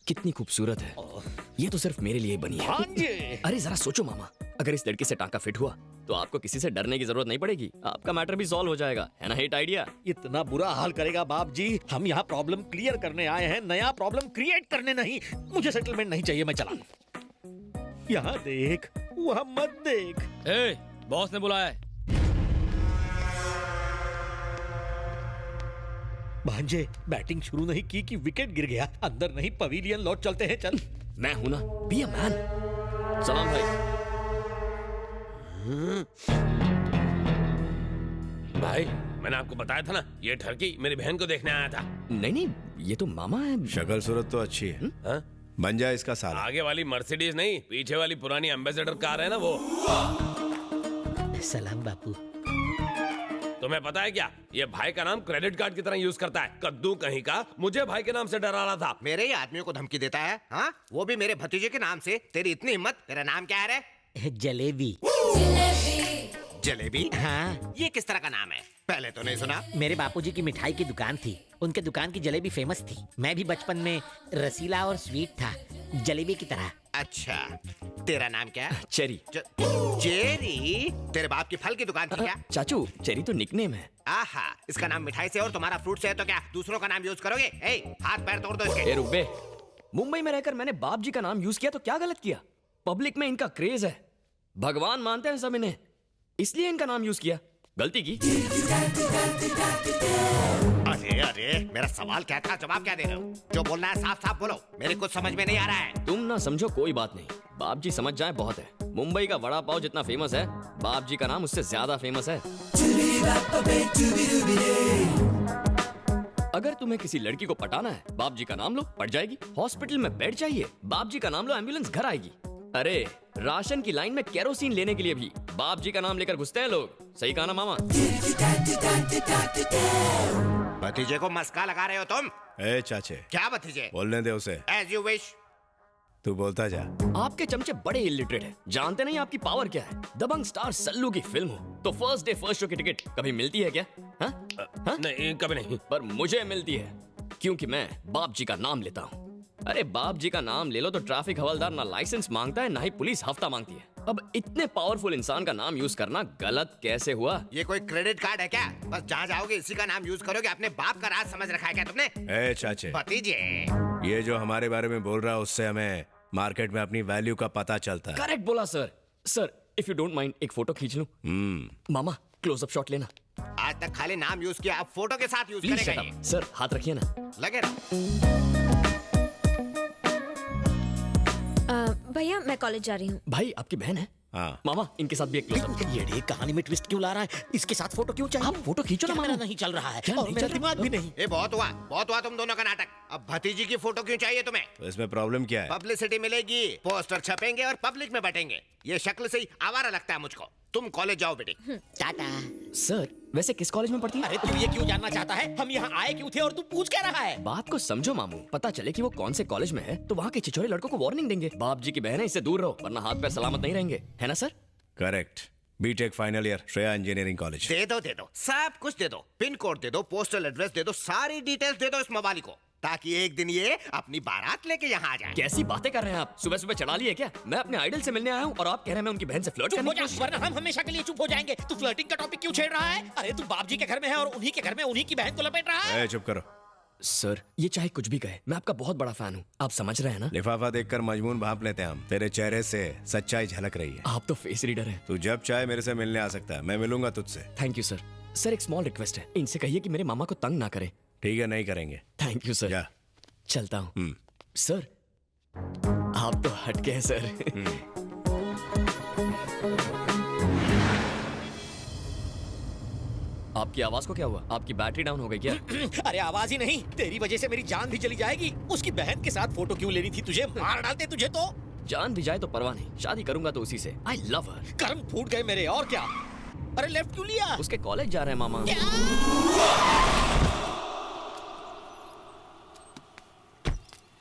कितनी खूबसूरत है। ये तो सिर्फ मेरे लिए ही बनी है। हाँ जी। अरे जरा सोचो मामा, अगर इस लड़की से टांका फिट हुआ तो आपको किसी से डरने की जरूरत नहीं पड़ेगी, आपका मैटर भी सॉल्व हो जाएगा, है ना? Hit idea. इतना बुरा हाल करेगा बाप जी? हम यहाँ प्रॉब्लम क्लियर करने आए हैं, नया प्रॉब्लम क्रिएट करने नहीं। मुझे सेटलमेंट नहीं चाहिए, मैं चला। यहाँ देख, वहाँ मत देख। ए, बॉस ने बुलाया है। भांजे, बैटिंग शुरू नहीं की कि विकेट गिर गया। अंदर नहीं, पवेलियन लौट चलते हैं। चल। मैं हूं ना, बी अ मैन। सलाम भाई। भाई, मैंने आपको बताया था ना, ये ठरकी मेरी बहन को देखने आया था। नहीं नहीं, ये तो मामा है। शक्ल सूरत तो अच्छी है। हाँ? बन जाए इसका साला। आगे वाली मर्सिडीज नहीं, पीछे वाली पुरानी एम्बेसडर कार है ना वो। सलाम बापू। तुम्हें पता है क्या, ये भाई का नाम क्रेडिट कार्ड की तरह यूज करता है। कद्दू कहीं का मुझे भाई के नाम से डरा रहा था। मेरे ही आदमियों को धमकी देता है, हाँ? वो भी मेरे भतीजे के नाम से। तेरी इतनी हिम्मत? तेरा नाम क्या है रे? जलेबी। जलेबी? हाँ, ये किस तरह का नाम है? पहले तो नहीं सुना। मेरे बापूजी की मिठाई की दुकान थी, उनके दुकान की जलेबी फेमस थी। मैं भी बचपन में रसीला और स्वीट था, जलेबी की तरह। अच्छा, तेरा नाम क्या है? चेरी। चेरी? तेरे बाप की फल की दुकान थी क्या? चाचू, चेरी तो निकनेम है। आहा, इसका नाम मिठाई से और तुम्हारा फ्रूट से है तो क्या दूसरों का नाम यूज करोगे? हाथ पैर तोड़ दो इसके। ए रुक बे, मुंबई में रहकर मैंने बाप जी का नाम यूज किया तो क्या गलत किया? पब्लिक में इनका क्रेज है, भगवान मानते हैं सब इन्हें, इसलिए इनका नाम यूज किया। गलती की। अरे अरे, मेरा सवाल क्या था, जवाब क्या दे रहे हो? जो बोलना है साफ साफ बोलो, मेरे कुछ समझ में नहीं आ रहा है। तुम ना समझो कोई बात नहीं, बाप जी समझ जाए बहुत है। मुंबई का वड़ा पाव जितना फेमस है, बाप जी का नाम उससे ज्यादा फेमस है। अगर तुम्हें किसी लड़की को पटाना है, बाप जी का नाम लो, पट जाएगी। हॉस्पिटल में बेड चाहिए, बाप जी का नाम लो, एम्बुलेंस घर आएगी। अरे राशन की लाइन में केरोसिन लेने के लिए भी बाप जी का नाम लेकर घुसते हैं लोग। सही कहा ना मामा? भतीजे को मस्का लगा रहे हो तुम? ए चाचे, क्या भतीजे? बोलने दे उसे। As you wish. तू बोलता जा। आपके चमचे बड़े इलिटरेट हैं, जानते नहीं आपकी पावर क्या है। दबंग स्टार सल्लू की फिल्म हो तो फर्स्ट डे फर्स्ट शो की टिकट कभी मिलती है क्या? हा? नहीं, कभी नहीं। पर मुझे मिलती है, क्योंकि मैं बाप जी का नाम लेता हूँ। अरे बाप जी का नाम ले लो तो ट्रैफिक हवलदार ना लाइसेंस मांगता है, ना ही पुलिस हफ्ता मांगती है। अब इतने पावरफुल इंसान का नाम यूज करना गलत कैसे हुआ? ये कोई क्रेडिट कार्ड है क्या? बस जहाँ जाओगे इसी का नाम यूज करोगे। अपने बाप का राज समझ रखा है क्या तुमने? ए चाचे, भतीजे, ये जो हमारे बारे में बोल रहा है उससे हमें मार्केट में अपनी वैल्यू का पता चलता है। करेक्ट बोला sir. Sir if you don't mind, एक फोटो खींच लूं? मामा क्लोजअप शॉट लेना। आज तक खाली नाम यूज किया, अब फोटो के साथ यूज प्लीज करेगा शट ये। अप। सर हाथ रखिए ना। लगे रहो। भैया मैं कॉलेज जा रही हूँ। भाई आपकी बहन है? हाँ। मामा इनके साथ भी एक क्लोजअप। ये कहानी में ट्विस्ट क्यों ला रहा है? इसके साथ फोटो क्यों चाहिए? आप फोटो खींचो ना मेरा मामा। नहीं चल रहा है क्या और नहीं मेरा चल रहा? दिमाग भी नहीं। ये बहुत हुआ तुम दोनों का नाटक। अब भतीजी की फोटो क्यों चाहिए तुम्हें? तो इसमें प्रॉब्लम क्या है? पब्लिसिटी मिलेगी, पोस्टर छपेंगे और पब्लिक में बटेंगे। ये शक्ल से ही आवारा लगता है मुझको। तुम कॉलेज जाओ बेटी। टाटा। सर वैसे किस कॉलेज में पढ़ती है? अरे तू ये क्यों जानना चाहता है? हम यहाँ आए क्यों थे और तू पूछ क्या रहा है? बात को समझो मामू, पता चले कि वो कौन से कॉलेज में है तो वहाँ के छिछोरे लड़कों को वार्निंग देंगे। बाप जी की बहन है, इससे दूर रहो वरना हाथ पैर सलामत नहीं रहेंगे, है ना sir? Correct. BTech final year, Shreya engineering college. दे दो सब कुछ दे दो। पिन कोड दे दो, पोस्टल एड्रेस दे दो, सारी डिटेल्स दे दो इस मवाली को, ताकि एक दिन ये अपनी बारात लेके यहाँ आ जाए। कैसी बातें कर रहे हैं आप? सुबह सुबह चढ़ा लिए क्या? मैं अपने आइडल से मिलने आया हूँ और आप कह रहे हैं मैं उनकी बहन से फ्लर्ट चुप करने हो की जा, कोशिश- वरना हम हमेशा के लिए चुप हो जाएंगे। तू फ्लर्टिंग का टॉपिक क्यों छेड़ रहा है? अरे तू बाप जी के घर में है और उन्हीं के घर में उन्हीं की बहन को लपेट रहा है। ए चुप करो। सर ये चाहे कुछ भी कहे, मैं आपका बहुत बड़ा फैन हूँ, आप समझ रहे हैं ना? लिफाफा देखकर मजमून भांप लेते हैं हम। तेरे चेहरे से सच्चाई झलक रही है। आप तो फेस रीडर हैं। तू जब चाहे मेरे से मिलने आ सकता है, मैं मिलूंगा तुझसे। Thank you sir. सर एक स्मॉल रिक्वेस्ट है, इनसे कहिए कि मेरे मामा को तंग ना करें। ठीक है, नहीं करेंगे। Thank you sir. जा। चलता हूँ। सर आप तो हटके हैं सर। आपकी आवाज को क्या हुआ? आपकी बैटरी डाउन हो गई क्या? अरे आवाज ही नहीं, तेरी वजह से मेरी जान भी चली जाएगी। उसकी बहन के साथ फोटो क्यों लेनी थी तुझे? मार डालते तुझे तो। जान भी जाए तो परवाह नहीं, शादी करूंगा तो उसी से। आई लव हर। कर्म फूट गए मेरे, और क्या? अरे लेफ्ट क्यों लिया? उसके कॉलेज जा रहे हैं मामा।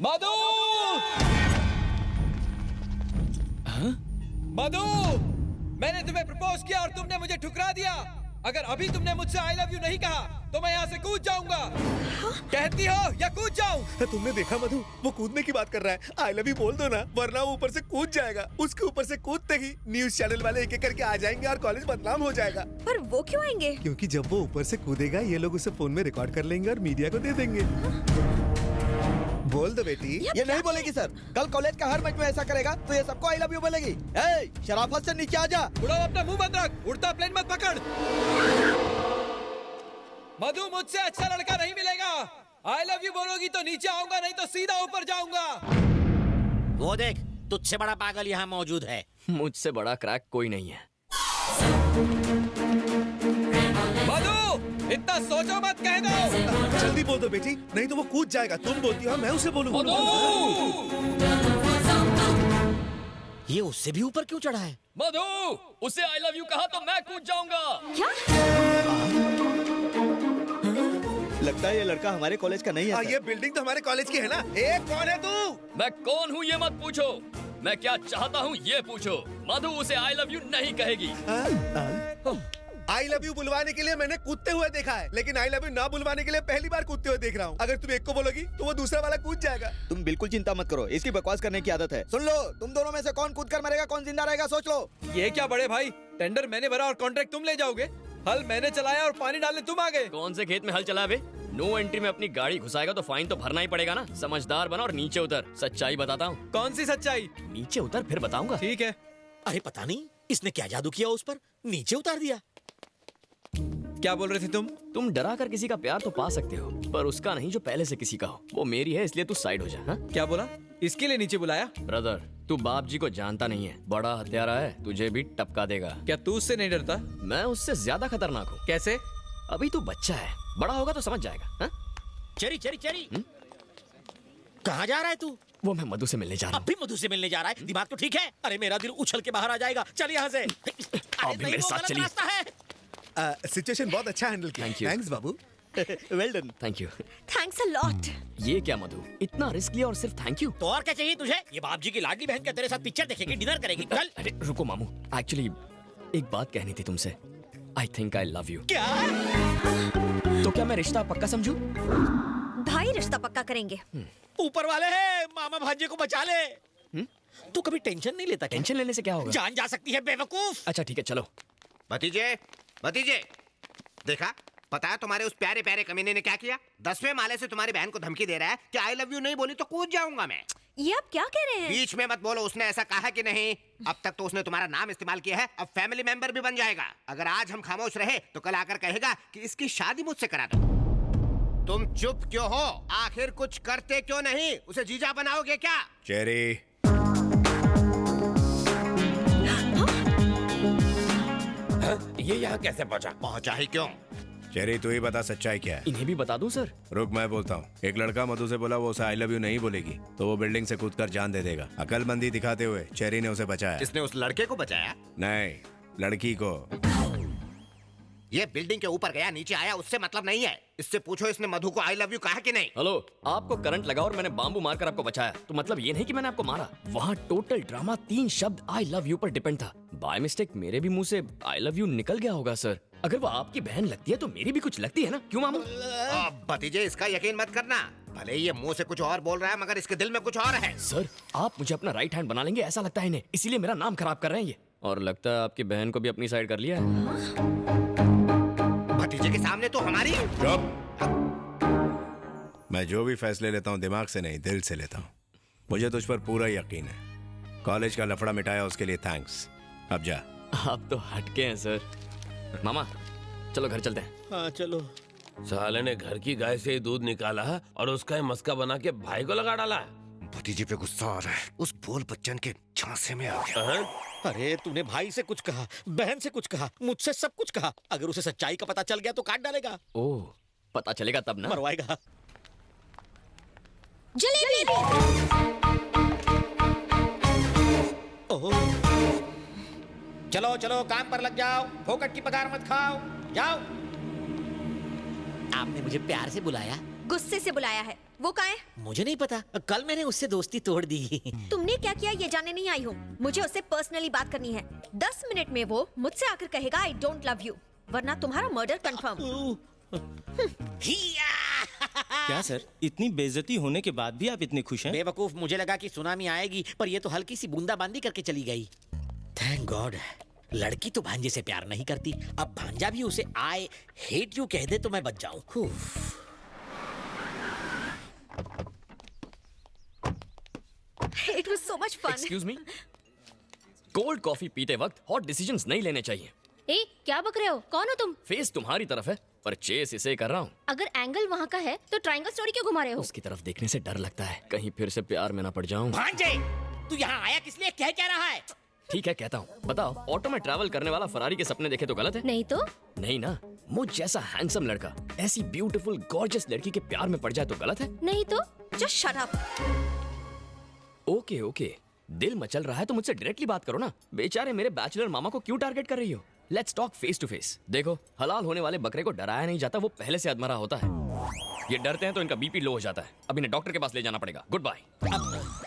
मधु! मधु! मैंने तुम्हें प्रपोज किया और तुमने मुझे ठुकरा दिया। अगर अभी तुमने मुझसे आई लव यू नहीं कहा तो मैं यहाँ से कूद जाऊंगा। कहती हो या कूद जाऊं? तुमने देखा मधु, वो कूदने की बात कर रहा है। आई लव यू बोल दो ना, वरना वो ऊपर से कूद जाएगा। उसके ऊपर से कूदते ही न्यूज चैनल वाले एक एक करके आ जाएंगे और कॉलेज बदनाम हो जाएगा। पर वो क्यों आएंगे? क्योंकि जब वो ऊपर से कूदेगा ये लोग उसे फोन में रिकॉर्ड कर लेंगे और मीडिया को दे देंगे। बोल दो बेटी। ये नहीं बोलेगी सर। कल कॉलेज का हर मैच में ऐसा करेगा तो ये सबको आई लव यू बोलेगी। ए, शराफत से नीचे आ जा। बुढ़ाओ अपना मुंह बंद रख, उड़ता प्लेन मत पकड़। मधु मुझसे अच्छा लड़का नहीं मिलेगा। आई लव यू बोलोगी तो नीचे आऊंगा, नहीं तो सीधा ऊपर जाऊंगा। वो देख, तुझसे बड़ा पागल यहाँ मौजूद है। मुझसे बड़ा क्रैक कोई नहीं है। मधु इतना सोचो मत, कह दो। जल्दी बोल दो बेटी, नहीं तो वो कूद जाएगा। तुम बोलती हो मैं उसे बोलूं। ये उससे भी ऊपर क्यों चढ़ा है? मधु, उसे आई लव यू कहा तो मैं कूद जाऊंगा। क्या? लगता है ये लड़का हमारे कॉलेज का नहीं है सर। ये बिल्डिंग तो हमारे कॉलेज की है ना। ए, कौन है तू? मैं कौन हूँ ये मत पूछो, मैं क्या चाहता हूँ ये पूछो। मधु उसे आई लव यू नहीं कहेगी। आई लव यू बुलवाने के लिए मैंने कूदते हुए देखा है, लेकिन आई लव यू ना बुलवाने के लिए पहली बार कूदते हुए देख रहा हूँ। अगर तुम एक को बोलोगी तो वो दूसरा वाला कूद जाएगा। तुम बिल्कुल चिंता मत करो, इसकी बकवास करने की आदत है। सुन लो, तुम दोनों में से कौन कूद कर मरेगा, कौन जिंदा रहेगा, सोच लो। ये क्या बड़े भाई, टेंडर मैंने भरा और कॉन्ट्रैक्ट तुम ले जाओगे। हल मैंने चलाया और पानी डालने तुम आ गए। कौन से खेत में हल चला बे? नो एंट्री में अपनी गाड़ी घुसाएगा तो फाइन तो भरना ही पड़ेगा ना। समझदार बना और नीचे उतर। सच्चाई बताता हूँ। कौन सी सच्चाई? नीचे उतर फिर बताऊंगा। ठीक है। अरे पता नहीं इसने क्या जादू किया उस पर, नीचे उतार दिया। क्या बोल रहे थे तुम? तुम डरा कर किसी का प्यार तो पा सकते हो, पर उसका नहीं जो पहले से किसी का हो। वो मेरी है इसलिए तू साइड हो जा। हाँ? क्या बोला? इसके लिए नीचे बुलाया? ब्रदर, तू बाप जी को जानता नहीं है। बड़ा हत्यारा है, तुझे भी टपका देगा। क्या तू उससे नहीं डरता? मैं उससे ज्यादा खतरनाक हूँ। कैसे? अभी तू बच्चा है, बड़ा होगा तो समझ जाएगा। हाँ? चरी चरी चरी, कहाँ जा रहा है तू? वो मैं मधु से मिलने जा रहा अब भी मधु से मिलने जा रहा है? दिमाग तो ठीक है? अरे मेरा दिल उछल के बाहर आ जाएगा। चल यहाँ से। आप भी मेरे साथ चलिए। रास्ता है। सिचुएशन बहुत अच्छा हैंडल किया। Thank you. Thanks Babu. Well done. Thank you. Thanks a lot. ये क्या मधु, इतना रिस्क लिया और सिर्फ थैंक यू? तो और क्या चाहिए तुझे? ये बाप जी की लाडली बहन क्या तेरे साथ पिक्चर देखेगी, डिनर करेगी? चल। अरे रुको मामू, एक्चुअली एक बात कहनी थी तुमसे। I think I love you. क्या? तो क्या मैं रिश्ता पक्का समझूं? भाई रिश्ता पक्का करेंगे। ऊपर वाले है, मामा भांजे को बचा ले। तू कभी टेंशन नहीं लेता? टेंशन लेने से क्या होगा? जान जा सकती है बेवकूफ। अच्छा ठीक है चलो। भतीजे, भतीजे, देखा? पता है तुम्हारे उस प्यारे प्यारे कमीने ने क्या किया? 10वें माले से तुम्हारी बहन को धमकी दे रहा है कि आई लव यू नहीं बोली तो कूद जाऊंगा मैं। ये आप क्या कह रहे हैं? बीच में मत बोलो, उसने ऐसा कहा कि नहीं? अब तक तो उसने तुम्हारा नाम इस्तेमाल किया है, अब फैमिली मेंबर भी बन जाएगा। अगर आज हम खामोश रहे तो कल आकर कहेगा कि इसकी शादी मुझसे करा दो। तुम चुप क्यों हो? आखिर कुछ करते क्यों नहीं? उसे जीजा बनाओगे क्या? चेरी, ये यहाँ कैसे पहुँचा? पहुंचा ही क्यों? चेरी तू ही बता सच्चाई क्या है। इन्हें भी बता दूं सर? रुक मैं बोलता हूँ। एक लड़का मधु से बोला वो उसे आई लव यू नहीं बोलेगी तो वो बिल्डिंग से कूदकर जान दे देगा। अकलमंदी दिखाते हुए चेरी ने उसे बचाया। इसने उस लड़के को बचाया? नहीं, लड़की को। ये बिल्डिंग के ऊपर गया नीचे आया उससे मतलब नहीं है। इससे पूछो इसने मधु को आई लव यू कहा कि नहीं? हेलो, आपको करंट लगा और मैंने बाम्बू मारकर आपको बचाया, तो मतलब ये नहीं कि मैंने आपको मारा। वहाँ टोटल ड्रामा 3 शब्द आई लव यू पर डिपेंड था। बाय मिस्टेक मेरे भी मुंह से आई लव यू निकल गया होगा सर। अगर वो आपकी बहन लगती है तो मेरी भी कुछ लगती है ना, क्यों मामू? भतीजे इसका यकीन मत करना। भले ही ये मुंह से कुछ और बोल रहा है मगर इसके दिल में कुछ और है। सर आप मुझे अपना राइट हैंड बना लेंगे ऐसा लगता है इन्हें, इसीलिए मेरा नाम खराब कर रहे हैं ये। और लगता है आपकी बहन को भी अपनी साइड कर लिया है। भतीजे के सामने तो हमारी। मैं जो भी फैसले लेता हूँ दिमाग से नहीं दिल से लेता हूँ। मुझे तुझ पर पूरा यकीन है। कॉलेज का लफड़ा मिटाया उसके लिए थैंक्स। अब जा। आप तो हटके हैं सर। मामा चलो घर चलते हैं। हाँ चलो। साले ने घर की गाय से ही दूध निकाला और उसका ही मस्का बना के भाई को लगा डाला। भतीजे पे गुस्सा आ रहा है। उस बोल बच्चन के झांसे में आ गया। अरे तूने भाई से कुछ कहा, बहन से कुछ कहा, मुझसे सब कुछ कहा। अगर उसे सच्चाई का पता चल गया तो काट डालेगा। ओह पता चलेगा तब ना। मरवाएगा। जलेबी। ओह चलो चलो काम पर लग जाओ, फोकट की पगार मत खाओ, जाओ। आपने मुझे प्यार से बुलाया? गुस्से से बुलाया है। वो कहाँ है? मुझे नहीं पता, कल मैंने उससे दोस्ती तोड़ दी। तुमने क्या किया ये जानने नहीं आई हूँ। मुझे उससे पर्सनली बात करनी है। 10 मिनट में वो मुझसे आकर कहेगा आई डोंट लव यू। वरना तुम्हारा मर्डर कंफर्म। क्या सर, इतनी बेइज्जती होने के बाद भी आप इतने खुश हैं? बेवकूफ, मुझे लगा कि सुनामी आएगी, पर ये तो हल्की सी बूंदाबांदी करके चली गई। Thank God. लड़की तो भांजे से प्यार नहीं करती, अब भांजा भी उसे आई हेट यू कह दे तो मैं बच जाऊं। It was so much fun. Excuse me, cold coffee पीते वक्त हॉट डिसीजंस नहीं लेने चाहिए। ए, क्या बक रहे हो? कौन हो तुम? फेस तुम्हारी तरफ है पर चेस इसे कर रहा हूँ। अगर एंगल वहाँ का है तो ट्रायंगल स्टोरी क्यों घुमा रहे हो? उसकी तरफ देखने से डर लगता है कहीं फिर से प्यार में ना पड़ जाऊं। भांजे, तू यहाँ आया किस लिए? कह क्या रहा है? ठीक है कहता हूँ। बताओ, ऑटो में ट्रैवल करने वाला फरारी के सपने देखे तो गलत है? नहीं तो? नहीं ना। मुझ जैसा हैंडसम लड़का ऐसी ब्यूटीफुल गॉर्जियस लड़की के प्यार में पड़ जाए तो गलत है? नहीं तो? Just shut up. Okay okay, दिल मचल रहा है तो मुझसे डायरेक्टली बात करो ना। बेचारे मेरे बैचलर मामा को क्यों टारगेट कर रही हो? Let's talk face to face. देखो, हलाल होने वाले बकरे को डराया नहीं जाता, वो पहले से अधमरा होता है। ये डरते हैं तो इनका बीपी लो हो जाता है। अब इन्हें डॉक्टर के पास ले जाना पड़ेगा। गुड बाय,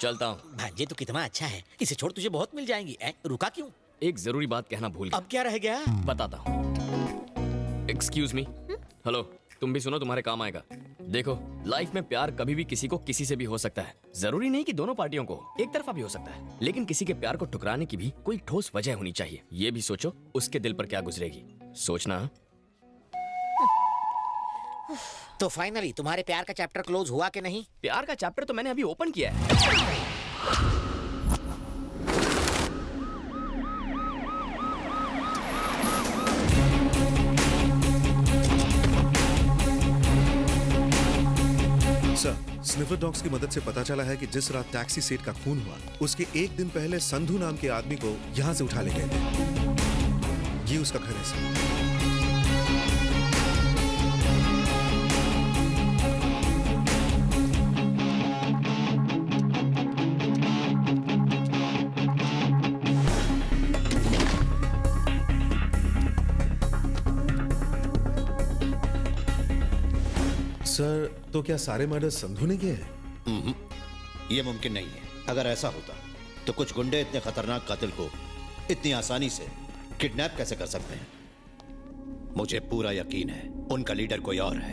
चलता हूँ। भांजे तो कितना अच्छा है, इसे छोड़ तुझे बहुत मिल जाएंगी। रुका क्यों? एक जरूरी बात कहना भूल गया। अब क्या रह गया? बताता हूँ। एक्सक्यूज मी, हेलो, तुम भी सुनो, तुम्हारे काम आएगा। देखो, लाइफ में प्यार कभी भी किसी को किसी से भी हो सकता है। जरूरी नहीं कि दोनों पार्टियों को, एक तरफा भी हो सकता है। लेकिन किसी के प्यार को ठुकराने की भी कोई ठोस वजह होनी चाहिए। ये भी सोचो उसके दिल पर क्या गुजरेगी। सोचना। तो फाइनली तुम्हारे प्यार का चैप्टर क्लोज हुआ कि नहीं? प्यार का चैप्टर तो मैंने अभी ओपन किया है। सर, स्निफर डॉग्स की मदद से पता चला है कि जिस रात टैक्सी सेठ का खून हुआ, उसके एक दिन पहले संधू नाम के आदमी को यहाँ से उठा ले गए थे। ये उसका घर है सर। सर, तो क्या सारे मर्डर संधू ने किए हैं? ये मुमकिन नहीं है। अगर ऐसा होता तो कुछ गुंडे इतने खतरनाक कातिल को इतनी आसानी से किडनैप कैसे कर सकते हैं? मुझे पूरा यकीन है उनका लीडर कोई और है।